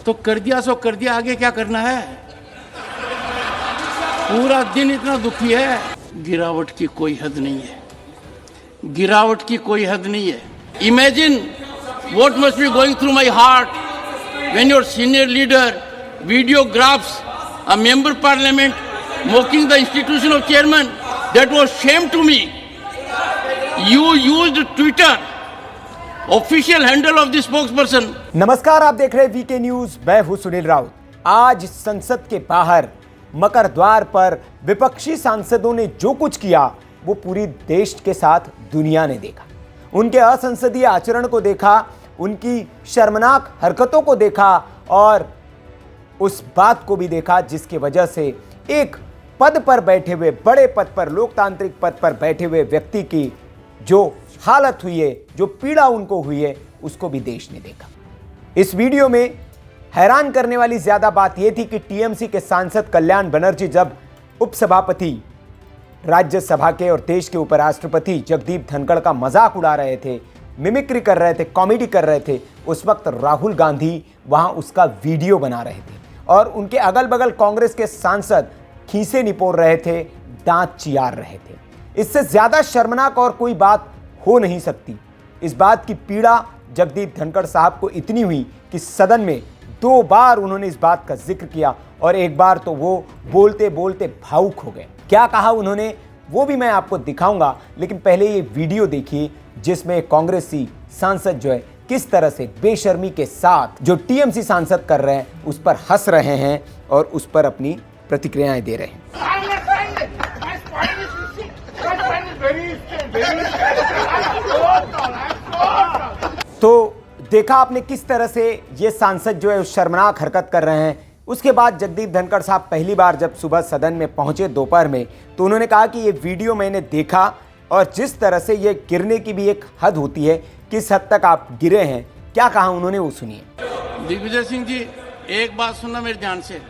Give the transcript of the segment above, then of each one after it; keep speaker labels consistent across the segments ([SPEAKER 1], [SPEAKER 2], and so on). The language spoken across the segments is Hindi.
[SPEAKER 1] तो कर दिया सो कर दिया, आगे क्या करना है? पूरा दिन इतना दुखी है। गिरावट की कोई हद नहीं है, गिरावट की कोई हद नहीं है। Imagine what must be going through my heart when your senior leader videographs a member parliament mocking the institution of chairman. That was shame to me. You used Twitter, official handle of the spokesperson.
[SPEAKER 2] नमस्कार, आप देख रहे हैं वीके न्यूज। मैं हूं सुनील राउत। आज संसद के बाहर मकर द्वार पर विपक्षी सांसदों ने जो कुछ किया वो पूरी देश के साथ दुनिया ने देखा। उनके असंसदीय आचरण को देखा, उनकी शर्मनाक हरकतों को देखा और उस बात को भी देखा जिसकी वजह से एक पद पर बैठे हुए, बड़े पद पर, लोकतांत्रिक पद पर बैठे हुए व्यक्ति की जो हालत हुई है, जो पीड़ा उनको हुई है, उसको भी देश ने देखा। इस वीडियो में हैरान करने वाली ज्यादा बात यह थी कि टीएमसी के सांसद कल्याण बनर्जी जब उपसभापति राज्यसभा के और देश के उपराष्ट्रपति जगदीप धनखड़ का मजाक उड़ा रहे थे, मिमिक्री कर रहे थे, कॉमेडी कर रहे थे, उस वक्त राहुल गांधी वहां उसका वीडियो बना रहे थे और उनके अगल बगल कांग्रेस के सांसद खीसे निपोर रहे थे, दांत चियार रहे थे। इससे ज्यादा शर्मनाक और कोई बात हो नहीं सकती। इस बात की पीड़ा जगदीप धनखड़ साहब को इतनी हुई कि सदन में 2 बार उन्होंने इस बात का जिक्र किया और एक बार तो वो बोलते बोलते भावुक हो गए। क्या कहा उन्होंने वो भी मैं आपको दिखाऊंगा, लेकिन पहले ये वीडियो देखिए जिसमें कांग्रेसी सांसद जो है किस तरह से बेशर्मी के साथ जो टीएमसी सांसद कर रहे हैं उस पर हंस रहे हैं और उस पर अपनी प्रतिक्रियाएं दे रहे हैं। तो देखा आपने किस तरह से ये सांसद जो है उस शर्मनाक हरकत कर रहे हैं। उसके बाद जगदीप धनखड़ साहब पहली बार जब सुबह सदन में पहुंचे दोपहर में, तो उन्होंने कहा कि ये वीडियो मैंने देखा और जिस तरह से ये गिरने की भी एक हद होती है, किस हद तक आप गिरे हैं, क्या कहा उन्होंने वो सुनिए।
[SPEAKER 1] दिग्विजय सिंह जी, एक बात सुनना मेरे ध्यान से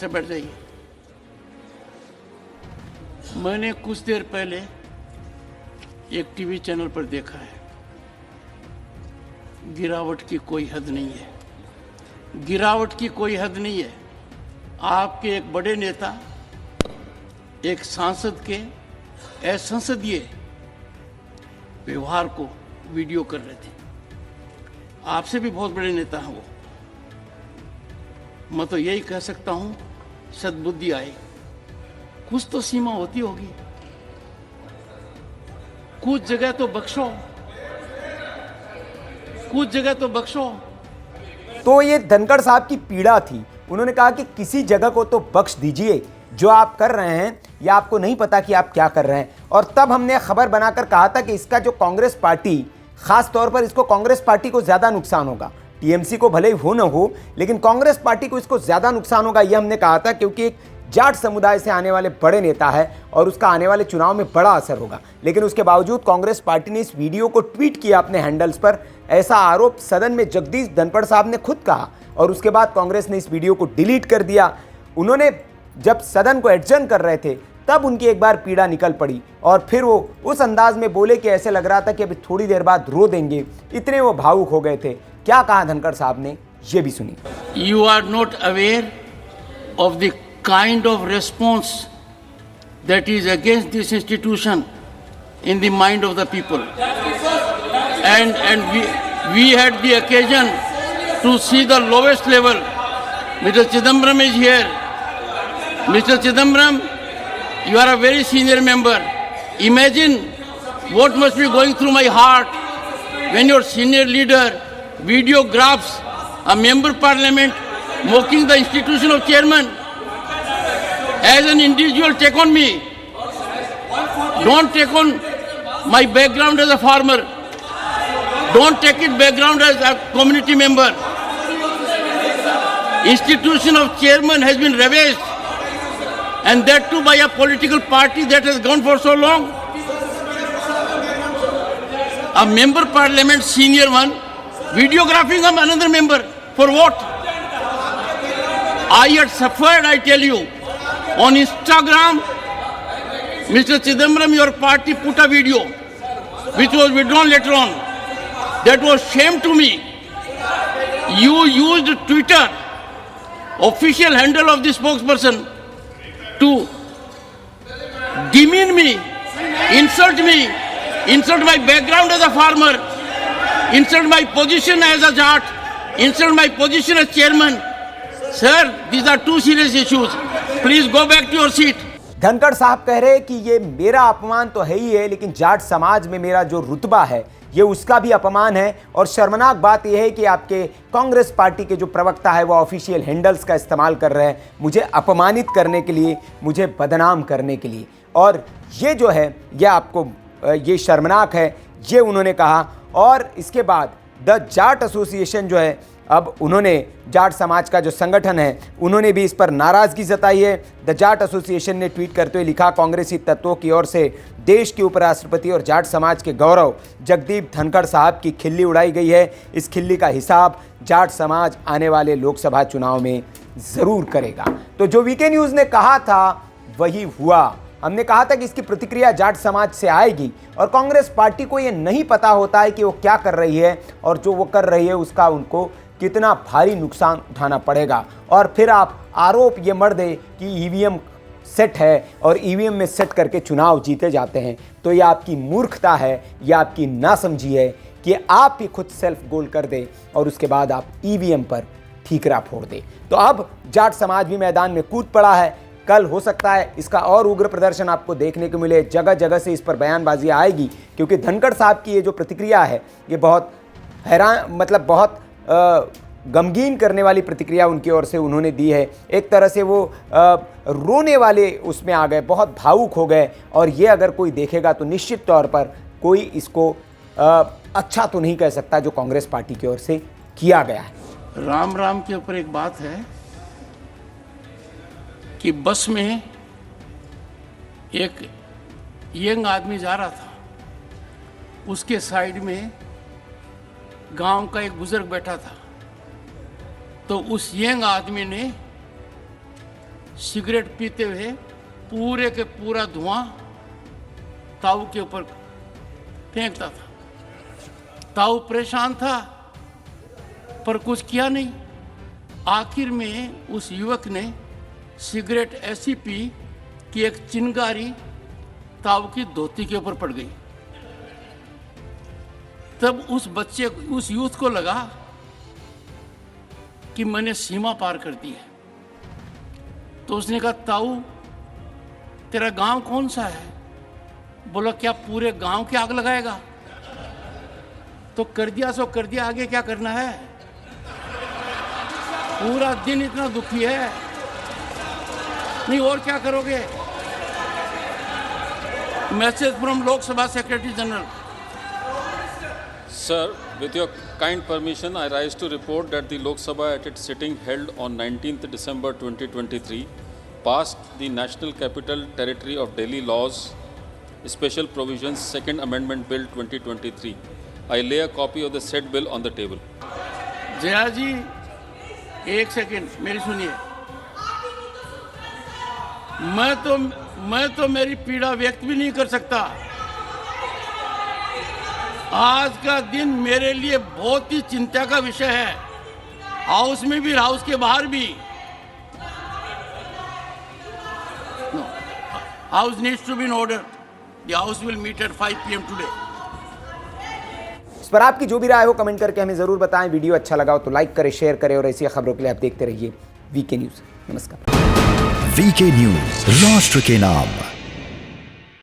[SPEAKER 1] बैठ जाइए। मैंने कुछ देर पहले एक टीवी चैनल पर देखा है, गिरावट की कोई हद नहीं है, गिरावट की कोई हद नहीं है। आपके एक बड़े नेता एक सांसद के असंसदीय व्यवहार को वीडियो कर रहे थे। आपसे भी बहुत बड़े नेता हैं वो। मैं तो यही कह सकता हूं, सद्बुद्धि आए। कुछ तो सीमा होती होगी, कुछ जगह तो बख्शो, कुछ जगह तो बख्शो।
[SPEAKER 2] तो ये धनखड़ साहब की पीड़ा थी। उन्होंने कहा कि किसी जगह को तो बख्श दीजिए, जो आप कर रहे हैं या आपको नहीं पता कि आप क्या कर रहे हैं। और तब हमने खबर बनाकर कहा था कि इसका जो कांग्रेस पार्टी, खास तौर पर इसको कांग्रेस पार्टी को ज्यादा नुकसान होगा। टीएमसी को भले ही हो न हो, लेकिन कांग्रेस पार्टी को इसको ज्यादा नुकसान होगा, यह हमने कहा था, क्योंकि एक जाट समुदाय से आने वाले बड़े नेता है और उसका आने वाले चुनाव में बड़ा असर होगा। लेकिन उसके बावजूद कांग्रेस पार्टी ने इस वीडियो को ट्वीट किया अपने हैंडल्स पर। ऐसा आरोप सदन में जगदीप धनखड़ साहब ने खुद कहा और उसके बाद कांग्रेस ने इस वीडियो को डिलीट कर दिया। उन्होंने जब सदन को एडजर्न कर रहे थे तब उनकी एक बार पीड़ा निकल पड़ी और फिर वो उस अंदाज में बोले कि ऐसे लग रहा था कि अभी थोड़ी देर बाद रो देंगे, इतने वो भावुक हो गए थे। क्या कहा धनखड़ साहब ने, ये भी सुनिए।
[SPEAKER 1] You are not aware of the kind of response that is against this institution in the mind of the people, and we had the occasion to see the lowest level. Mr. Chidambaram is here. Mr. Chidambaram, you are a very senior member. Imagine what must be going through my heart when your senior leader videographs a member parliament mocking the institution of chairman. As an individual, take on me. Don't take on my background as a farmer. Don't take it background as a community member. Institution of chairman has been ravaged, and that too by a political party that has gone for so long. A member parliament, senior one, videographing of another member. For what? I had suffered, I tell you. On Instagram, Mr. Chidambaram, your party put a video which was withdrawn later on. That was shame to me. You used Twitter, official handle of the spokesperson, to demean me, insult my background as a farmer, insult my position as a jat, insult my position as chairman. Sir, these are two serious issues. Please go back to your seat.
[SPEAKER 2] Dhankhar साहब कह रहे हैं कि ये मेरा अपमान तो है ही है, लेकिन जाट समाज में मेरा जो रुतबा है ये उसका भी अपमान है। और शर्मनाक बात यह है कि आपके कांग्रेस पार्टी के जो प्रवक्ता है वो ऑफिशियल हैंडल्स का इस्तेमाल कर रहे हैं मुझे अपमानित करने के लिए, मुझे बदनाम करने के लिए। और ये जो है ये आपको ये शर्मनाक है, ये उन्होंने कहा। और इसके बाद द जाट एसोसिएशन जो है, अब उन्होंने जाट समाज का जो संगठन है उन्होंने भी इस पर नाराज़गी जताई है। द जाट एसोसिएशन ने ट्वीट करते हुए लिखा, कांग्रेसी तत्वों की ओर से देश के उपराष्ट्रपति और जाट समाज के गौरव जगदीप धनखड़ साहब की खिल्ली उड़ाई गई है। इस खिल्ली का हिसाब जाट समाज आने वाले लोकसभा चुनाव में ज़रूर करेगा। तो जो वीके न्यूज़ ने कहा था वही हुआ। हमने कहा था कि इसकी प्रतिक्रिया जाट समाज से आएगी और कांग्रेस पार्टी को ये नहीं पता होता है कि वो क्या कर रही है और जो वो कर रही है उसका उनको कितना भारी नुकसान उठाना पड़ेगा। और फिर आप आरोप ये मर दे कि ईवीएम सेट है और ईवीएम में सेट करके चुनाव जीते जाते हैं, तो ये आपकी मूर्खता है, ये आपकी नासमझी है कि आप ही खुद सेल्फ गोल कर दे और उसके बाद आप ईवीएम पर ठीकरा फोड़ दे। तो अब जाट समाज भी मैदान में कूद पड़ा है। कल हो सकता है इसका और उग्र प्रदर्शन आपको देखने को मिले, जगह जगह से इस पर बयानबाजी आएगी, क्योंकि धनखड़ साहब की ये जो प्रतिक्रिया है ये बहुत बहुत गमगीन करने वाली प्रतिक्रिया उनकी ओर से उन्होंने दी है। एक तरह से वो रोने वाले उसमें आ गए, बहुत भावुक हो गए। और ये अगर कोई देखेगा तो निश्चित तौर पर कोई इसको अच्छा तो नहीं कह सकता जो कांग्रेस पार्टी की ओर से किया गया है।
[SPEAKER 1] राम राम के ऊपर एक बात है कि बस में एक यंग आदमी जा रहा था, उसके साइड में गांव का एक बुजुर्ग बैठा था। तो उस यंग आदमी ने सिगरेट पीते हुए पूरे के पूरा धुआं ताऊ के ऊपर फेंकता था। ताऊ परेशान था पर कुछ किया नहीं। आखिर में उस युवक ने सिगरेट ऐसी पी कि एक चिंगारी ताऊ की धोती के ऊपर पड़ गई। तब उस यूथ को लगा कि मैंने सीमा पार कर दी है। तो उसने कहा, ताऊ तेरा गांव कौन सा है? बोला, क्या पूरे गांव की आग लगाएगा? तो कर दिया सो कर दिया, आगे क्या करना है? पूरा दिन इतना दुखी है, नहीं और क्या करोगे? मैसेज फ्रॉम लोक सभा secretary general.
[SPEAKER 3] Sir, with your kind permission, I rise to report that the Lok Sabha at its sitting held on 19th December 2023 passed the National Capital Territory of Delhi Laws Special Provisions Second Amendment Bill 2023. I lay a copy of the said bill on the table.
[SPEAKER 1] Jaya ji एक सेकंड मेरी सुनिए। मैं तो मेरी पीड़ा व्यक्त भी नहीं कर सकता। आज का दिन मेरे लिए बहुत ही चिंता का विषय है, हाउस में भी हाउस के बाहर भी। House needs to be in order. The house will meet at 5 PM today.
[SPEAKER 2] इस पर आपकी जो भी राय हो कमेंट करके हमें जरूर बताएं। वीडियो अच्छा लगा हो तो लाइक करें, शेयर करें और ऐसी खबरों के लिए आप देखते रहिए वीके न्यूज़। नमस्कार।
[SPEAKER 4] वीके न्यूज़, राष्ट्र के नाम।